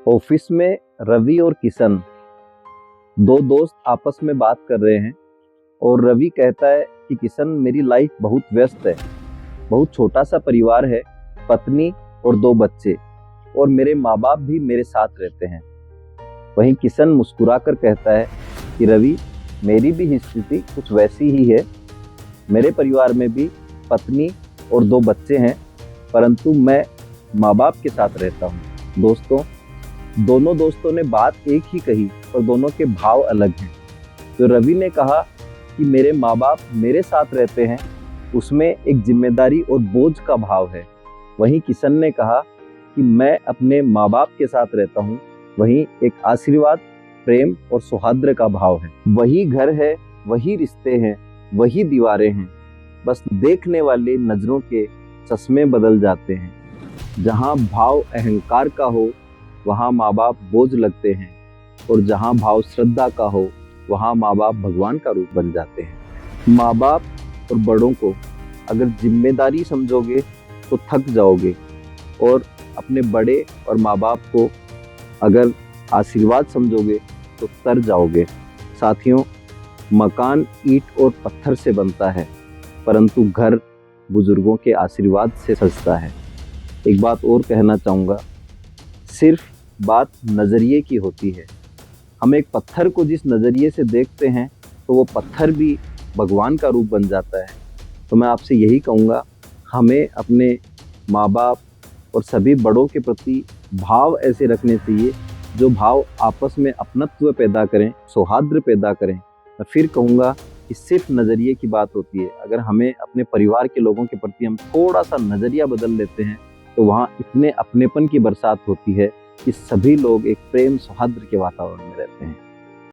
Office में रवि और किशन दो दोस्त आपस में बात कर रहे हैं और रवि कहता है कि किशन, मेरी लाइफ बहुत व्यस्त है, बहुत छोटा सा परिवार है, पत्नी और 2 बच्चे और मेरे माँ बाप भी मेरे साथ रहते हैं। वहीं किशन मुस्कुराकर कहता है कि रवि, मेरी भी स्थिति कुछ वैसी ही है। मेरे परिवार में भी पत्नी और 2 बच्चे हैं, परंतु मैं माँ बाप के साथ रहता हूँ। दोस्तों, दोनों दोस्तों ने बात एक ही कही पर दोनों के भाव अलग हैं। तो रवि ने कहा कि मेरे माँ बाप मेरे साथ रहते हैं, उसमें एक जिम्मेदारी और बोझ का भाव है। वहीं किशन ने कहा कि मैं अपने माँ बाप के साथ रहता हूँ, वहीं एक आशीर्वाद, प्रेम और सौहार्द का भाव है। वही घर है, वही रिश्ते हैं, वही दीवारें हैं, बस देखने वाले नजरों के चश्मे बदल जाते हैं। जहाँ भाव अहंकार का हो वहाँ माँ बाप बोझ लगते हैं, और जहाँ भाव श्रद्धा का हो वहाँ माँ बाप भगवान का रूप बन जाते हैं। माँ बाप और बड़ों को अगर जिम्मेदारी समझोगे तो थक जाओगे, और अपने बड़े और माँ बाप को अगर आशीर्वाद समझोगे तो तर जाओगे। साथियों, मकान ईंट और पत्थर से बनता है, परंतु घर बुजुर्गों के आशीर्वाद से सजता है। एक बात और कहना चाहूँगा, सिर्फ बात नज़रिए की होती है। हम एक पत्थर को जिस नज़रिए से देखते हैं तो वो पत्थर भी भगवान का रूप बन जाता है। तो मैं आपसे यही कहूँगा, हमें अपने माँ बाप और सभी बड़ों के प्रति भाव ऐसे रखने चाहिए जो भाव आपस में अपनत्व पैदा करें, सौहार्द पैदा करें। मैं फिर कहूँगा कि सिर्फ नज़रिए की बात होती है। अगर हमें अपने परिवार के लोगों के प्रति हम थोड़ा सा नज़रिया बदल लेते हैं तो वहाँ इतने अपनेपन की बरसात होती है कि सभी लोग एक प्रेम सौहार्द के वातावरण में रहते हैं।